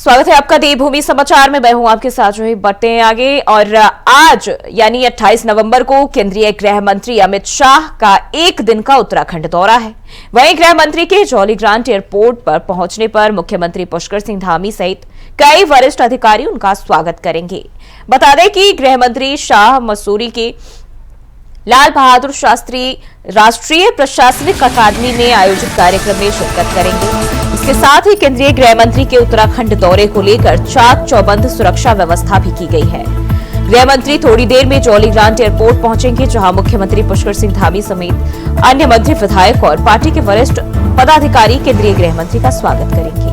स्वागत है आपका देवभूमि समाचार में। मैं हूं आपके साथ जो बढ़ते हैं आगे। और आज यानी 28 नवंबर को केंद्रीय गृह मंत्री अमित शाह का एक दिन का उत्तराखंड दौरा है। वहीं गृह मंत्री के जौलीग्रांट एयरपोर्ट पर पहुंचने पर मुख्यमंत्री पुष्कर सिंह धामी सहित कई वरिष्ठ अधिकारी उनका स्वागत करेंगे। बता दें कि गृह मंत्री शाह मसूरी के लाल बहादुर शास्त्री राष्ट्रीय प्रशासनिक अकादमी में आयोजित कार्यक्रम में शिरकत करेंगे। इसके साथ ही केंद्रीय गृह मंत्री के उत्तराखंड दौरे को लेकर चाक चौबंद सुरक्षा व्यवस्था भी की गई है। गृह मंत्री थोड़ी देर में जौलीग्रांट एयरपोर्ट पहुंचेंगे, जहां मुख्यमंत्री पुष्कर सिंह धामी समेत अन्य मंत्री, विधायक और पार्टी के वरिष्ठ पदाधिकारी केंद्रीय गृह मंत्री का स्वागत करेंगे।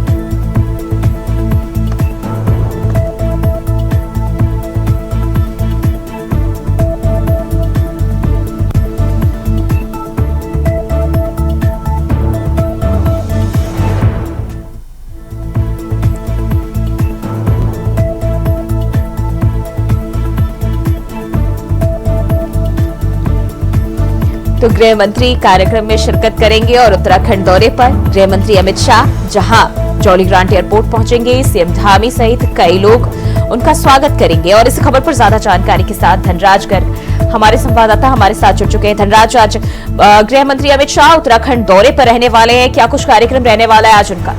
तो गृह मंत्री कार्यक्रम में शिरकत करेंगे और उत्तराखंड दौरे पर गृह मंत्री अमित शाह जहां जौलीग्रांट एयरपोर्ट पहुंचेंगे, सीएम धामी सहित कई लोग उनका स्वागत करेंगे। और इस खबर पर ज्यादा जानकारी के साथ धनराज गर्ग हमारे संवाददाता हमारे साथ जुड़ चुके हैं। धनराज, आज गृह मंत्री अमित शाह उत्तराखंड दौरे पर रहने वाले हैं, क्या कुछ कार्यक्रम रहने वाला है आज उनका?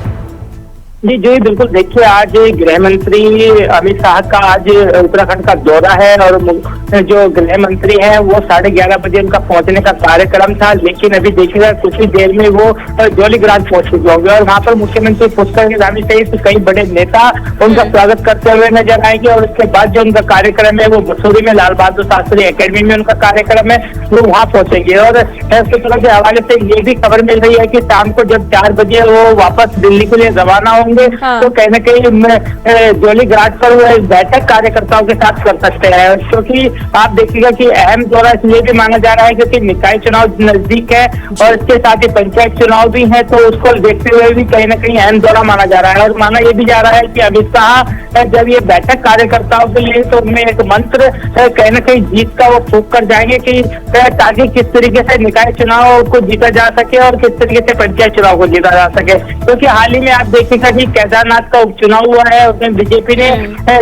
जी बिल्कुल, देखिए आज गृह मंत्री अमित शाह का आज उत्तराखंड का दौरा है और जो गृह मंत्री हैं वो 11:30 बजे उनका पहुंचने का कार्यक्रम था, लेकिन अभी देखिएगा कुछ ही देर में वो जौलीग्रांट पहुंच चुके होंगे और वहां पर मुख्यमंत्री पुष्कर सिंह धामी सहित कई बड़े नेता उनका स्वागत करते हुए नजर आएंगे। और उसके बाद जो उनका कार्यक्रम है वो मसूरी में लाल बहादुर शास्त्री अकेडमी में उनका कार्यक्रम है, वो वहाँ पहुंचेंगे। और इसके तरफ के हवाले से ये भी खबर मिल रही है कि शाम को जब 4 बजे वो वापस दिल्ली के लिए रवाना होंगे तो कहीं न कहीं जौलीग्रांट पर वो एक बैठक कार्यकर्ताओं के साथ कर सकते हैं, क्योंकि आप देखिएगा कि अहम दौरा इसलिए भी माना जा रहा है क्योंकि निकाय चुनाव नजदीक है और इसके साथ ही पंचायत चुनाव भी है, तो उसको देखते हुए भी कहीं न कहीं अहम दौरा माना जा रहा है। और माना यह भी जा रहा है कि अमित शाह जब ये बैठक कार्यकर्ताओं के लिए तो उनमें एक मंत्र कहीं न कहीं जीत का वो फूंक कर जाएंगे कि ताकि किस तरीके से निकाय चुनाव को जीता जा सके और किस तरीके से पंचायत चुनाव को जीता जा सके। क्योंकि हाल ही में आप देखिएगा कि केदारनाथ का उपचुनाव हुआ है, उसमें बीजेपी ने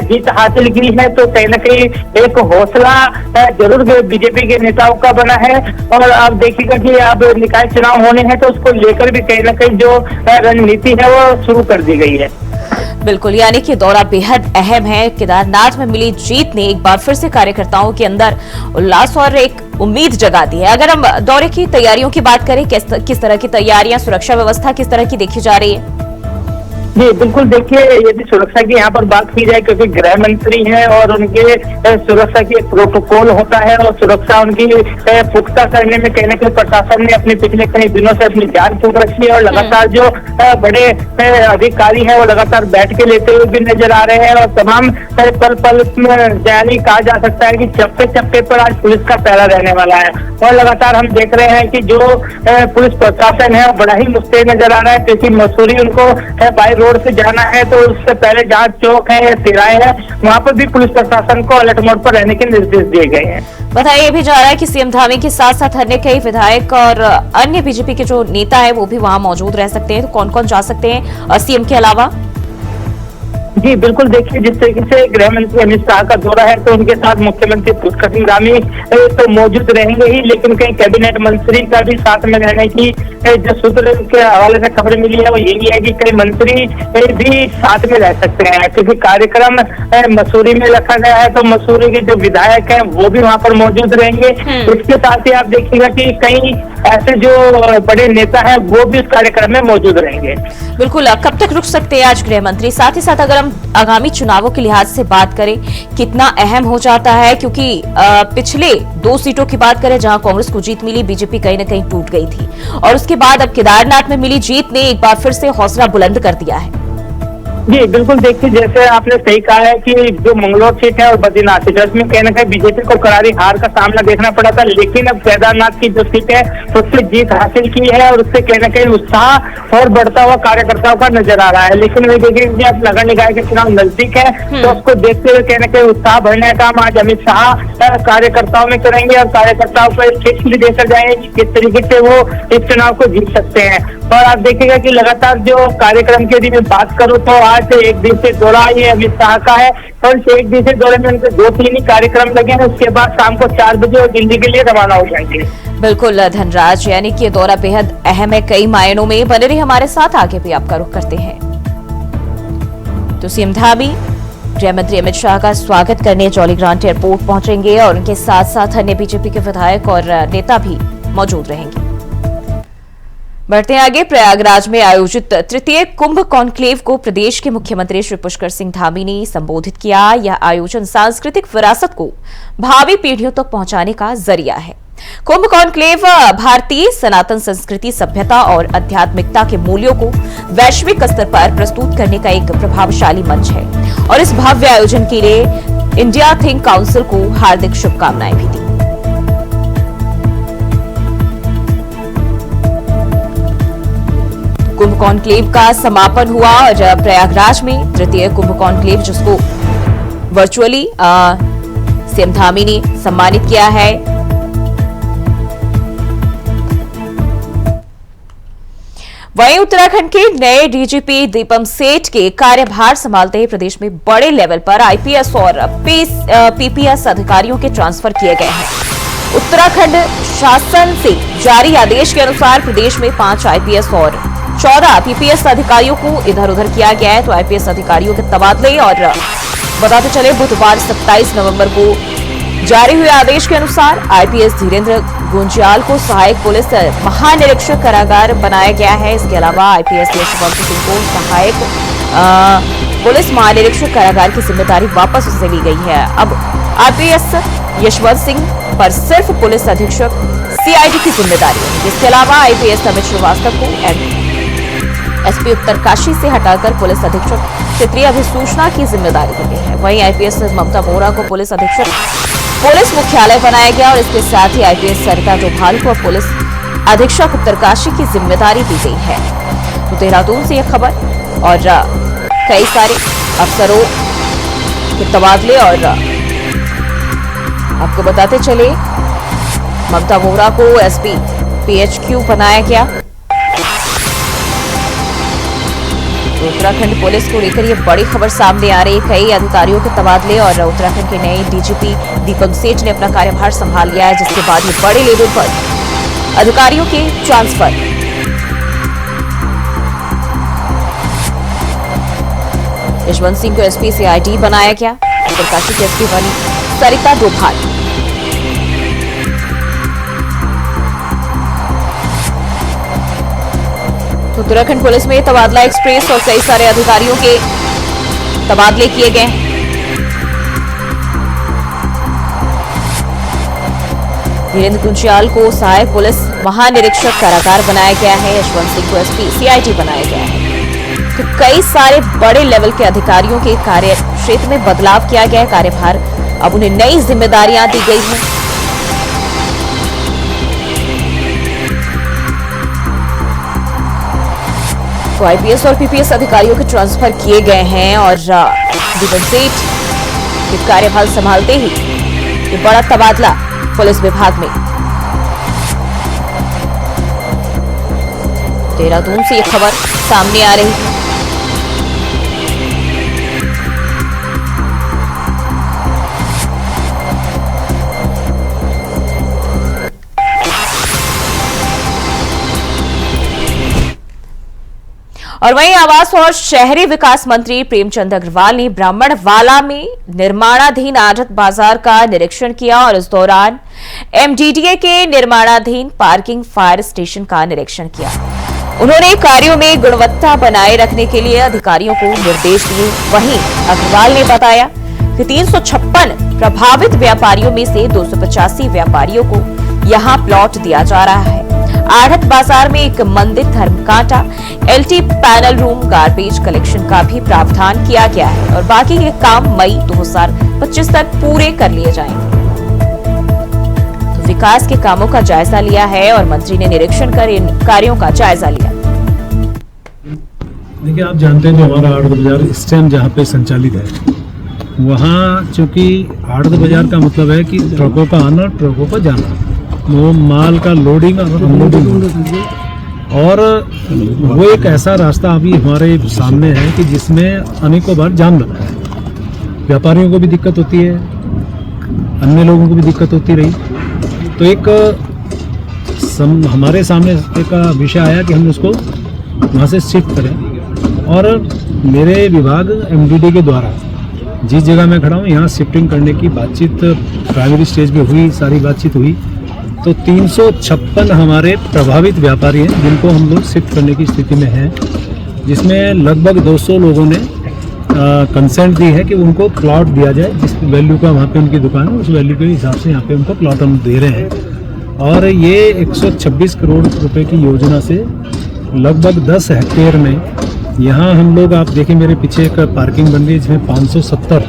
जीत हासिल की है, तो कहीं न कहीं एक हौसला जरूर बीजेपी के नेताओं का बना है। और आप देखिएगा कि अब निकाय चुनाव होने हैं तो उसको लेकर भी कहीं न कहीं जो रणनीति है वो शुरू कर दी गई है। बिल्कुल, यानी कि दौरा बेहद अहम है। केदारनाथ में मिली जीत ने एक बार फिर से कार्यकर्ताओं के अंदर उल्लास और एक उम्मीद जगा दी है। अगर हम दौरे की तैयारियों की बात करें, किस तरह की तैयारियां, सुरक्षा व्यवस्था किस तरह की देखी जा रही है? जी बिल्कुल, देखिए यदि सुरक्षा की यहाँ पर बात की जाए, क्योंकि गृह मंत्री हैं और उनके सुरक्षा की एक प्रोटोकॉल होता है और सुरक्षा उनकी पुख्ता करने में कहीं न कहीं प्रशासन ने अपने पिछले कई दिनों से अपनी जान फूंक रखी है और लगातार जो बड़े अधिकारी हैं वो लगातार बैठ के लेते हुए भी नजर आ रहे हैं। और तमाम पल यानी कहा जा सकता है कि चप्पे चप्पे पर आज पुलिस का पहरा रहने वाला है। और लगातार हम देख रहे हैं कि जो पुलिस प्रशासन है वो बड़ा ही मुस्तैद नजर आ रहा है, क्योंकि मसूरी उनको बाई रोड से जाना है तो उससे पहले जहाँ चौक है या तिराए है वहाँ पर भी पुलिस प्रशासन को अलर्ट मोड पर रहने के निर्देश दिए गए हैं। बताइए, भी जा रहा है कि सीएम धामी के साथ साथ अन्य कई विधायक और अन्य बीजेपी के जो नेता है वो भी वहाँ मौजूद रह सकते हैं, तो कौन कौन जा सकते हैं सीएम के अलावा? जी बिल्कुल, देखिए जिस तरीके से गृह मंत्री अमित शाह का दौरा है तो उनके साथ मुख्यमंत्री पुष्कर सिंह धामी तो मौजूद रहेंगे ही, लेकिन कई कैबिनेट मंत्री का भी साथ में रहने की जो सूत्र के हवाले से खबर मिली है वो यही है कि कई मंत्री भी साथ में रह सकते हैं, क्योंकि कार्यक्रम मसूरी में रखा गया है तो मसूरी के जो विधायक हैं वो भी वहाँ पर मौजूद रहेंगे। इसके साथ ही आप देखिएगा कि कई ऐसे जो बड़े नेता हैं वो भी इस कार्यक्रम में मौजूद रहेंगे। बिल्कुल, कब तक रुक सकते हैं आज गृह मंत्री? साथ ही साथ अगर हम आगामी चुनावों के लिहाज से बात करें, कितना अहम हो जाता है, क्योंकि पिछले 2 सीटों की बात करें जहां कांग्रेस को जीत मिली, बीजेपी कहीं न कहीं टूट गई थी और उसके बाद अब केदारनाथ में मिली जीत ने एक बार फिर से हौसला बुलंद कर दिया है। जी बिल्कुल, देखिए जैसे आपने सही कहा है कि जो मंगलौर सीट है और बद्रीनाथ सीट है उसमें कहीं न कहीं बीजेपी को करारी हार का सामना देखना पड़ा था, लेकिन अब केदारनाथ की जो सीट है उससे जीत हासिल की है और उससे कहीं न कहीं उत्साह और बढ़ता हुआ कार्यकर्ताओं का नजर आ रहा है। लेकिन वही देखिए अब नगर निकाय के चुनाव नजदीक है तो उसको देखते हुए कहीं न कहीं उत्साह बढ़ने का काम आज अमित शाह कार्यकर्ताओं में करेंगे और कार्यकर्ताओं को एक टिप्स भी देकर जाएंगे कि किस तरीके से वो इस चुनाव को जीत सकते हैं। और आप देखिएगा कि लगातार जो कार्यक्रम की यदि मैं बात करूं तो आज आज एक दिवसीय दौरा ये अमित शाह का है और इस एक दिवसीय दौरे में उनके 2-3 ही कार्यक्रम लगे हैं। उसके बाद शाम को 4 बजे वो दिल्ली के लिए रवाना हो जाएंगे। बिल्कुल धनराज, यानी कि ये दौरा बेहद अहम है कई मायनों में। बने रहिए हमारे साथ, आगे भी आपका रुख करते हैं। तो सीएम धामी गृह मंत्री अमित शाह का स्वागत करने जॉलीग्रांट एयरपोर्ट पहुंचेंगे और उनके साथ साथ अन्य बीजेपी के विधायक और नेता भी मौजूद रहेंगे। बढ़ते हैं आगे। प्रयागराज में आयोजित तृतीय कुंभ कॉन्क्लेव को प्रदेश के मुख्यमंत्री श्री पुष्कर सिंह धामी ने संबोधित किया। यह आयोजन सांस्कृतिक विरासत को भावी पीढ़ियों तक पहुंचाने का जरिया है। कुंभ कॉन्क्लेव भारतीय सनातन संस्कृति, सभ्यता और आध्यात्मिकता के मूल्यों को वैश्विक स्तर पर प्रस्तुत करने का एक प्रभावशाली मंच है और इस भव्य आयोजन के लिए इंडिया थिंक काउंसिल को हार्दिक शुभकामनाएं भी दी। कुंभ कॉन्क्लेव का समापन हुआ और प्रयागराज में तृतीय कुंभ कॉन्क्लेव, जिसको वर्चुअली सीएम धामी ने सम्मानित किया है। वहीं उत्तराखंड के नए डीजीपी दीपम सेठ के कार्यभार संभालते ही प्रदेश में बड़े लेवल पर आईपीएस और पीपीएस अधिकारियों के ट्रांसफर किए गए हैं। उत्तराखंड शासन से जारी आदेश के अनुसार प्रदेश में 5 आईपीएस और 14 पीपीएस अधिकारियों को इधर उधर किया गया है। तो आईपीएस अधिकारियों के तबादले, और बताते चले बुधवार 27 नवंबर को जारी हुए आदेश के अनुसार आईपीएस धीरेन्द्र गुंजियाल को सहायक पुलिस महानिरीक्षक कारागार बनाया गया है। इसके अलावा आईपीएस यशवंत सिंह को सहायक पुलिस महानिरीक्षक कारागार की जिम्मेदारी वापस उससे ली गई है। अब आईपीएस यशवंत सिंह पर सिर्फ पुलिस अधीक्षक सीआईडी की जिम्मेदारी है। इसके अलावा आईपीएस अमित श्रीवास्तव को एसपी उत्तरकाशी से हटाकर पुलिस अधीक्षक क्षेत्रीय अभिसूचना की जिम्मेदारी दी गई है। वहीं आईपीएस ममता बोरा को पुलिस अधीक्षक पुलिस मुख्यालय बनाया गया और इसके साथ ही आईपीएस सरिता डोभाल को पुलिस अधीक्षक उत्तरकाशी की जिम्मेदारी दी गई है। तो देहरादून से यह खबर, और कई सारे अफसरों के तबादले, और आपको बताते चले ममता बोरा को एसपी पीएचक्यू बनाया गया। तो उत्तराखंड पुलिस को लेकर ये बड़ी खबर सामने आ रही है। कई अधिकारियों के तबादले और उत्तराखंड के नए डीजीपी दीपक सेठ ने अपना कार्यभार संभाल लिया है, जिसके बाद ये बड़े लेवल पर अधिकारियों के ट्रांसफर। यशवंत सिंह को एसपी सीआईडी बनाया गया। उत्तरकाशी की एसपी बनी सरिता डोभाल। उत्तराखंड पुलिस में तबादला एक्सप्रेस और कई सारे अधिकारियों के तबादले किए गए। धीरेन्द्र गुंजियाल को सहायक पुलिस महानिरीक्षक कारागार बनाया गया है। यशवंत सिंह को एसपी सीआईडी बनाया गया है। तो कई सारे बड़े लेवल के अधिकारियों के कार्य क्षेत्र में बदलाव किया गया है। कार्यभार अब उन्हें नई जिम्मेदारियां दी गई हैं। तो आईपीएस और पीपीएस अधिकारियों के ट्रांसफर किए गए हैं और दीपक सेठ के कार्यभार संभालते ही ये बड़ा तबादला पुलिस विभाग में। देहरादून से ये खबर सामने आ रही है। और वहीं आवास और शहरी विकास मंत्री प्रेमचंद अग्रवाल ने ब्राह्मणवाला में निर्माणाधीन आढ़त बाजार का निरीक्षण किया और इस दौरान एमडीडीए के निर्माणाधीन पार्किंग फायर स्टेशन का निरीक्षण किया। उन्होंने कार्यों में गुणवत्ता बनाए रखने के लिए अधिकारियों को निर्देश दिए। वहीं अग्रवाल ने बताया कि 356 प्रभावित व्यापारियों में से 285 व्यापारियों को यहां प्लॉट दिया जा रहा है। आढ़त बाजार में एक मंदिर, धर्मकांटा, LT panel room, garbage collection का भी प्रावधान किया गया है और बाकी के काम मई 2025 तक पूरे कर लिए जाएंगे। तो विकास के कामों का जायजा लिया है और मंत्री ने निरीक्षण कर इन कार्यों का जायजा लिया। देखिए, आप जानते हैं जो हमारा आढ़त बाजार स्टैंड जहाँ पे संचालित है, वहाँ चूंकि आढ़त बाजार का मतलब है कि ट्रकों का आना, ट्रकों का जाना, वो माल का लोडिंग और अनलोडिंग, और वो एक ऐसा रास्ता अभी हमारे सामने है कि जिसमें अनेकों बार जाम लगा है। व्यापारियों को भी दिक्कत होती है, अन्य लोगों को भी दिक्कत होती रही। तो एक हमारे सामने एक विषय आया कि हम उसको वहाँ से शिफ्ट करें, और मेरे विभाग एमडीडी के द्वारा जिस जगह मैं खड़ा हूँ यहाँ शिफ्टिंग करने की बातचीत प्राइमरी स्टेज पे हुई, सारी बातचीत हुई। तो 356 हमारे प्रभावित व्यापारी हैं जिनको हम लोग शिफ्ट करने की स्थिति में हैं, जिसमें लगभग 200 लोगों ने कंसेंट दी है कि उनको प्लॉट दिया जाए जिस वैल्यू का वहाँ पे उनकी दुकान है, उस वैल्यू के हिसाब से यहाँ पे उनको प्लॉट हम दे रहे हैं। और ये 126 करोड़ रुपए की योजना से लगभग 10 हेक्टेयर में यहाँ हम लोग, आप देखिए मेरे पीछे एक पार्किंग बन रही है जिसमें 570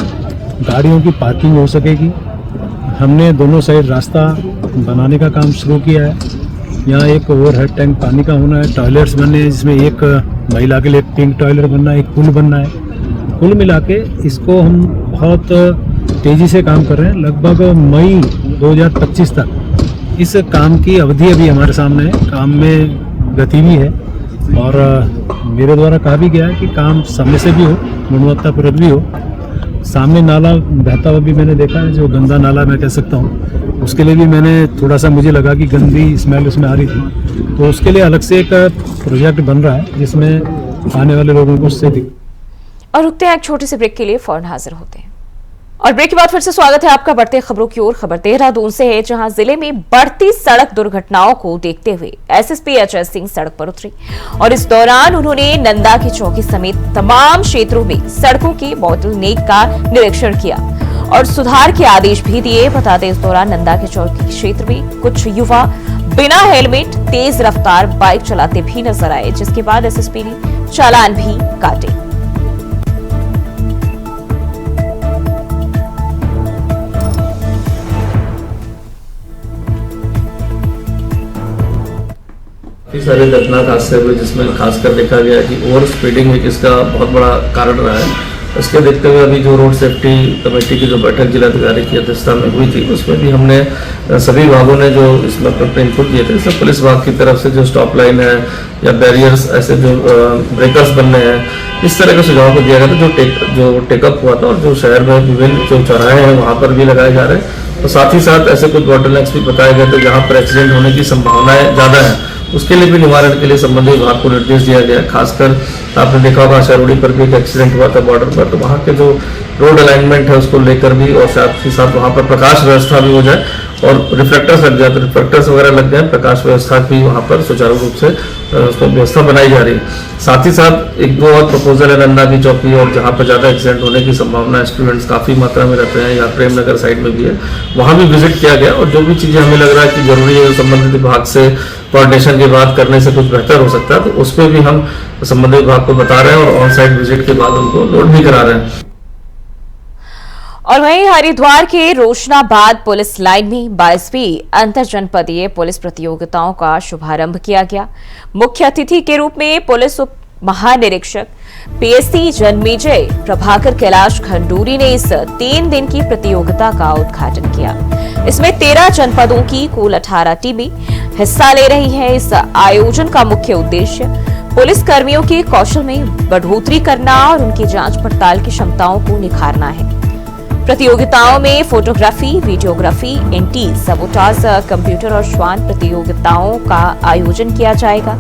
गाड़ियों की पार्किंग हो सकेगी। हमने दोनों साइड रास्ता बनाने का काम शुरू किया है। यहाँ एक ओवरहेड टैंक पानी का होना है, टॉयलेट्स बनने हैं जिसमें एक महिला के लिए पिंक टॉयलेट बनना है, एक पुल बनना है। कुल मिला के इसको हम बहुत तेज़ी से काम कर रहे हैं। लगभग मई 2025 तक इस काम की अवधि अभी हमारे सामने है। काम में गति भी है और मेरे द्वारा कहा भी गया है कि काम समय से भी हो, गुणवत्तापूर्वक भी हो। सामने नाला बहता हुआ भी मैंने देखा है, जो गंदा नाला मैं कह सकता हूँ, उसके लिए भी मैंने थोड़ा सा, मुझे लगा कि गंदी स्मेल उसमें आ रही थी, तो उसके लिए अलग से एक प्रोजेक्ट बन रहा है जिसमें आने वाले लोगों को उससे और रुकते हैं एक छोटे से ब्रेक के लिए, फौरन हाजिर होते हैं। और ब्रेक के बाद फिर से स्वागत है आपका बढ़ते खबरों की ओर। खबर देहरादून से है, जहां जिले में बढ़ती सड़क दुर्घटनाओं को देखते हुए एसएसपी एचएस सिंह सड़क पर उतरे और इस दौरान उन्होंने नंदा की चौकी समेत तमाम क्षेत्रों में सड़कों के बोतलनेक का निरीक्षण किया और सुधार के आदेश भी दिए। बता दें, इस दौरान नंदा के चौकी क्षेत्र में कुछ युवा बिना हेलमेट तेज रफ्तार बाइक चलाते भी नजर आए, जिसके बाद एसएसपी ने चालान भी काटे। काफ़ी सारे दर्दनाक हादसे हुए जिसमें खासकर देखा गया कि ओवर स्पीडिंग एक इसका बहुत बड़ा कारण रहा है। उसके देखते हुए अभी जो रोड सेफ्टी कमेटी की जो बैठक जिलाधिकारी की अध्यक्षता में हुई थी, उसमें भी हमने सभी विभागों ने जो इसमें अपने इनपुट दिए थे, सब पुलिस विभाग की तरफ से जो स्टॉप लाइन है या बैरियर्स, ऐसे जो ब्रेकर्स बनने हैं, इस तरह के सुझाव को दिया गया था जो टेकअप हुआ था। और जो शहर में विभिन्न जो चौराहे हैं वहाँ पर भी लगाए जा रहे हैं। तो साथ ही साथ ऐसे कुछ बॉटलनेक्स भी बताए गए थे जहाँ पर एक्सीडेंट होने की संभावनाएं ज़्यादा है, उसके लिए भी निवारण के लिए संबंधित विभाग को निर्देश दिया गया। खासकर आपने देखा होगा शहरोड़ी पर भी एक एक्सीडेंट हुआ था बॉर्डर पर, तो वहाँ के जो रोड अलाइनमेंट है उसको लेकर भी, और साथ ही साथ वहाँ पर प्रकाश व्यवस्था भी हो जाए और रिफ्लेक्टर्स लग जाए, तो रिफ्लेक्टर्स वगैरह लग जाए, प्रकाश व्यवस्था भी वहाँ पर सुचारू रूप से उसमें व्यवस्था बनाई जा रही है। साथ ही साथ एक दो और प्रपोजल है नंदा की चौकी, और जहाँ पर ज़्यादा एक्सीडेंट होने की संभावना, स्टूडेंट्स काफ़ी मात्रा में रहते हैं, या प्रेम नगर साइड में भी है, वहाँ भी विजिट किया गया। और जो भी चीज़ें हमें लग रहा है कि जरूरी है संबंधित विभाग से कोऑर्डिनेशन की बात करने से कुछ बेहतर हो सकता है, तो उस पर भी हम संबंधित विभाग को बता रहे हैं और ऑन साइट विजिट के बाद उनको नोट भी करा रहे हैं। और वहीं हरिद्वार के रोशनाबाद पुलिस लाइन में 22वीं अंतर जनपदीय पुलिस प्रतियोगिताओं का शुभारंभ किया गया। मुख्य अतिथि के रूप में पुलिस उप महानिरीक्षक पीएससी जन्मेजय प्रभाकर कैलाश खंडूरी ने इस 3 दिन की प्रतियोगिता का उद्घाटन किया। इसमें 13 जनपदों की कुल 18 टीमें हिस्सा ले रही हैं। इस आयोजन का मुख्य उद्देश्य पुलिस कर्मियों के कौशल में बढ़ोतरी करना और उनकी जांच पड़ताल की क्षमताओं को निखारना है। प्रतियोगिताओं में photography, videography, anti sabotage, computer और श्वान प्रतियोगिताओं का आयोजन किया जाएगा।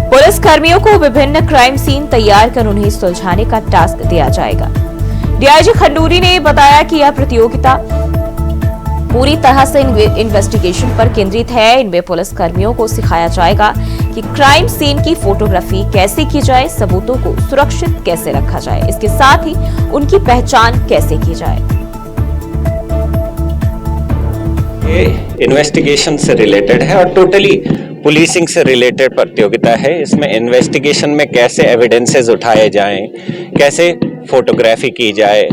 पुलिस कर्मियों को विभिन्न क्राइम सीन तैयार कर उन्हें सुलझाने का टास्क दिया जाएगा। डीआईजी खंडूरी ने बताया कि यह प्रतियोगिता पूरी तरह से इन्वेस्टिगेशन पर केंद्रित है। इनमें पुलिस कर्मियों को सिखाया जाएगा कि क्राइम सीन की फोटोग्राफी कैसे की जाए, सबूतों को सुरक्षित कैसे रखा जाए, इसके साथ ही उनकी पहचान कैसे की जाए। ये इन्वेस्टिगेशन से रिलेटेड है और टोटली पुलिसिंग से रिलेटेड प्रतियोगिता है। इसमें इन्वेस्टिगेशन में कैसे एविडेंसेस उठाए जाएं, कैसे फोटोग्राफी की जाए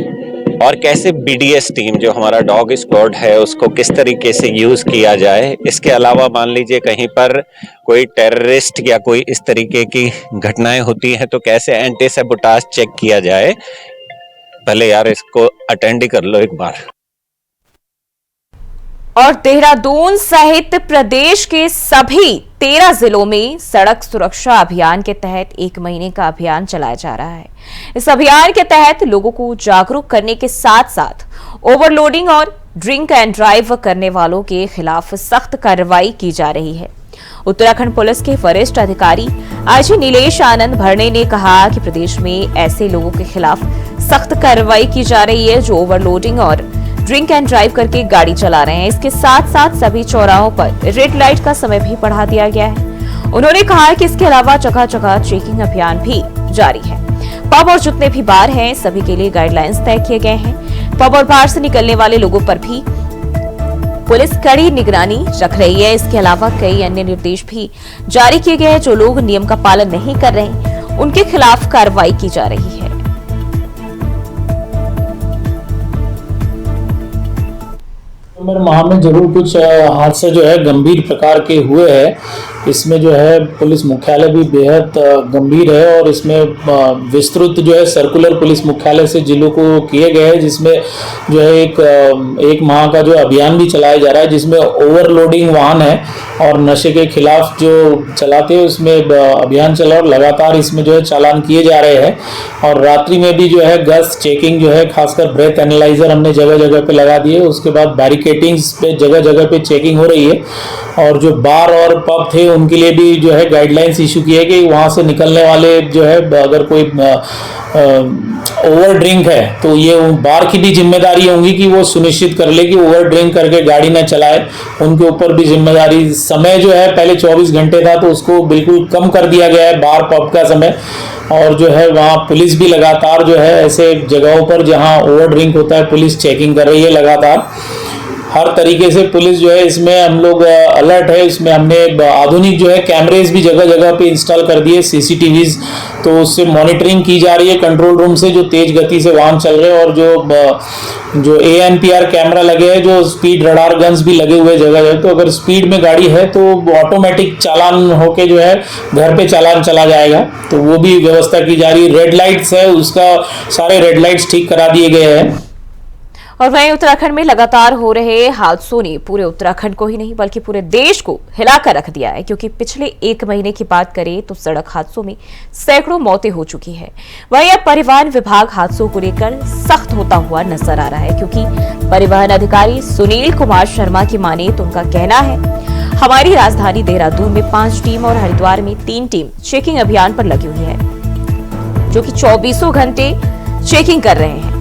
और कैसे बीडीएस टीम जो हमारा डॉग स्क्वाड है उसको किस तरीके से यूज किया जाए। इसके अलावा मान लीजिए कहीं पर कोई टेररिस्ट या कोई इस तरीके की घटनाएं होती हैं तो कैसे एंटी सबोटाज चेक किया जाए। पहले यार इसको अटेंड ही कर लो एक बार। और देहरादून सहित प्रदेश के सभी 13 जिलों में सड़क सुरक्षा अभियान के तहत 1 महीने का अभियान चलाया जा रहा है। इस अभियान के तहत लोगों को जागरूक करने के साथ साथ ओवरलोडिंग और ड्रिंक एंड ड्राइव करने वालों के खिलाफ सख्त कार्रवाई की जा रही है। उत्तराखंड पुलिस के वरिष्ठ अधिकारी आईजी नीलेश आनंद भरणे ने कहा कि प्रदेश में ऐसे लोगों के खिलाफ सख्त कार्रवाई की जा रही है जो ओवरलोडिंग और ड्रिंक एंड ड्राइव करके गाड़ी चला रहे हैं। इसके साथ साथ सभी चौराहों पर रेड लाइट का समय भी बढ़ा दिया गया है। उन्होंने कहा कि इसके अलावा जगह जगह चेकिंग अभियान भी जारी है। पब और जितने भी बार हैं सभी के लिए गाइडलाइंस तय किए गए हैं। पब और बार से निकलने वाले लोगों पर भी पुलिस कड़ी निगरानी रख रही है। इसके अलावा कई अन्य निर्देश भी जारी किए गए हैं। जो लोग नियम का पालन नहीं कर रहे उनके खिलाफ कार्रवाई की जा रही है। नवंबर माह में जरूर कुछ हादसे जो है गंभीर प्रकार के हुए हैं। इसमें जो है पुलिस मुख्यालय भी बेहद गंभीर है और इसमें विस्तृत जो है सर्कुलर पुलिस मुख्यालय से जिलों को किए गए हैं, जिसमें जो है एक माह का जो अभियान भी चलाया जा रहा है, जिसमें ओवरलोडिंग वाहन है और नशे के खिलाफ जो चलाते हैं उसमें अभियान चला और लगातार इसमें जो है चालान किए जा रहे हैं। और रात्रि में भी जो है गश्त चेकिंग जो है खासकर ब्रेथ एनालाइजर हमने जगह जगह पे लगा दिए। उसके बाद बैरिकेटिंग्स पे जगह जगह पे चेकिंग हो रही है और जो बार और पब थे उनके लिए भी जो है गाइडलाइंस इशू किए कि वहाँ से निकलने वाले जो है अगर कोई ओवर ड्रिंक है तो ये बार की भी जिम्मेदारी होगी कि वो सुनिश्चित कर ले कि ओवर ड्रिंक करके गाड़ी न चलाए। उनके ऊपर भी जिम्मेदारी, समय जो है पहले 24 घंटे था तो उसको बिल्कुल कम कर दिया गया है बार पब का समय। और जो है वहाँ पुलिस भी लगातार जो है ऐसे जगहों पर जहाँ ओवर ड्रिंक होता है पुलिस चेकिंग कर रही है लगातार। हर तरीके से पुलिस जो है इसमें हम लोग अलर्ट है। इसमें हमने आधुनिक जो है कैमरेज भी जगह जगह पे इंस्टॉल कर दिए, सीसीटीवीज, तो उससे मॉनिटरिंग की जा रही है कंट्रोल रूम से जो तेज गति से वाहन चल रहे हैं। और जो ANPR कैमरा लगे हैं, जो स्पीड रडार गन्स भी लगे हुए जगह जगह, तो अगर स्पीड में गाड़ी है तो ऑटोमेटिक चालान होके जो है घर पे चालान चला जाएगा, तो वो भी व्यवस्था की जा रही है। रेड लाइट्स है उसका सारे रेड लाइट्स ठीक करा दिए गए हैं। और वहीं उत्तराखंड में लगातार हो रहे हादसों ने पूरे उत्तराखंड को ही नहीं बल्कि पूरे देश को हिलाकर रख दिया है, क्योंकि पिछले 1 महीने की बात करें तो सड़क हादसों में सैकड़ों मौतें हो चुकी है। वहीं अब परिवहन विभाग हादसों को लेकर सख्त होता हुआ नजर आ रहा है, क्योंकि परिवहन अधिकारी सुनील कुमार शर्मा की माने तो उनका कहना है हमारी राजधानी देहरादून में 5 टीम और हरिद्वार में 3 टीम चेकिंग अभियान पर लगी हुई है, जो कि 24 घंटे चेकिंग कर रहे हैं।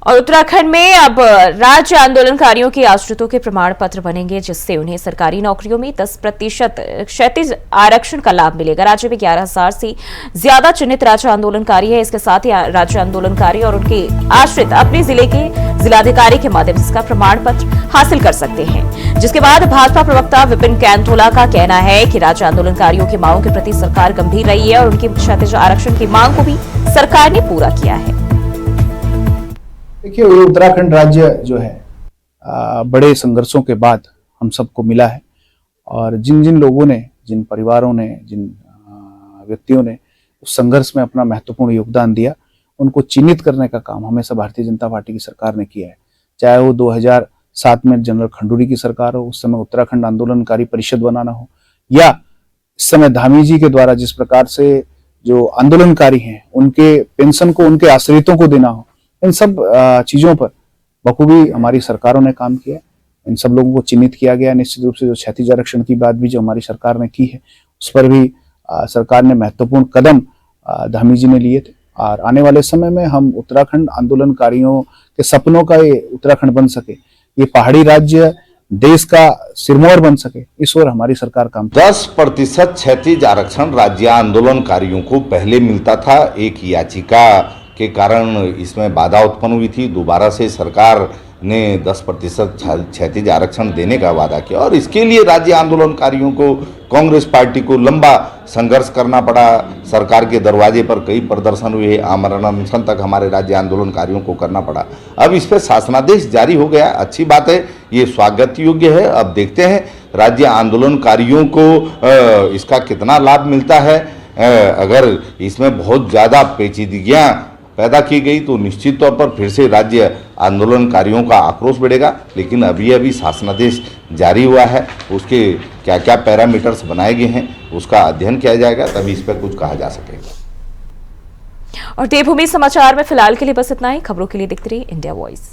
और उत्तराखंड में अब राज्य आंदोलनकारियों के आश्रितों के प्रमाण पत्र बनेंगे, जिससे उन्हें सरकारी नौकरियों में 10% क्षैतिज आरक्षण का लाभ मिलेगा। राज्य में 11,000 से ज्यादा चिन्हित राज्य आंदोलनकारी है। इसके साथ ही राज्य आंदोलनकारी और उनके आश्रित अपने जिले के जिलाधिकारी के माध्यम से इसका प्रमाण पत्र हासिल कर सकते हैं। जिसके बाद भाजपा प्रवक्ता विपिन कैंथोला का कहना है कि राज्य आंदोलनकारियों की मांगों के प्रति सरकार गंभीर रही है और उनकी क्षैतिज आरक्षण की मांग को भी सरकार ने पूरा किया है। देखिए, उत्तराखंड राज्य जो है बड़े संघर्षों के बाद हम सबको मिला है और जिन जिन लोगों ने, जिन परिवारों ने, जिन व्यक्तियों ने उस संघर्ष में अपना महत्वपूर्ण योगदान दिया, उनको चिन्हित करने का काम हमेशा भारतीय जनता पार्टी की सरकार ने किया है। चाहे वो 2007 में जनरल खंडूरी की सरकार हो, उस समय उत्तराखंड आंदोलनकारी परिषद बनाना हो, या इस समय धामी जी के द्वारा जिस प्रकार से जो आंदोलनकारी हैं उनके पेंशन को उनके आश्रितों को देना हो, इन सब चीजों पर बखूबी हमारी सरकारों ने काम किया। इन सब लोगों को चिन्हित किया गया। निश्चित रूप से जो क्षैतिज आरक्षण की बात भी जो हमारी सरकार ने की है, उस पर भी सरकार ने महत्वपूर्ण कदम धामी जी ने लिए थे। और आने वाले समय में हम उत्तराखंड आंदोलनकारियों के सपनों का ये उत्तराखंड बन सके, ये पहाड़ी राज्य देश का सिरमौर बन सके, इस ओर हमारी सरकार काम। 10% क्षैतिज आरक्षण राज्य आंदोलनकारियों को पहले मिलता था। एक याचिका के कारण इसमें बाधा उत्पन्न हुई थी। दोबारा से सरकार ने 10% क्षैतिज आरक्षण देने का वादा किया और इसके लिए राज्य आंदोलनकारियों को, कांग्रेस पार्टी को लंबा संघर्ष करना पड़ा। सरकार के दरवाजे पर कई प्रदर्शन हुए, आमरण अनशन तक हमारे राज्य आंदोलनकारियों को करना पड़ा। अब इस पर शासनादेश जारी हो गया, अच्छी बात है, ये स्वागत योग्य है। अब देखते हैं राज्य आंदोलनकारियों को इसका कितना लाभ मिलता है। अगर इसमें बहुत ज़्यादा पेचीदगियाँ पैदा की गई तो निश्चित तौर पर फिर से राज्य आंदोलनकारियों का आक्रोश बढ़ेगा। लेकिन अभी शासनादेश जारी हुआ है, उसके क्या क्या पैरामीटर्स बनाए गए हैं उसका अध्ययन किया जाएगा, तभी इस पर कुछ कहा जा सकेगा। और देवभूमि समाचार में फिलहाल के लिए बस इतना ही। खबरों के लिए देखते रहिए इंडिया वॉइस।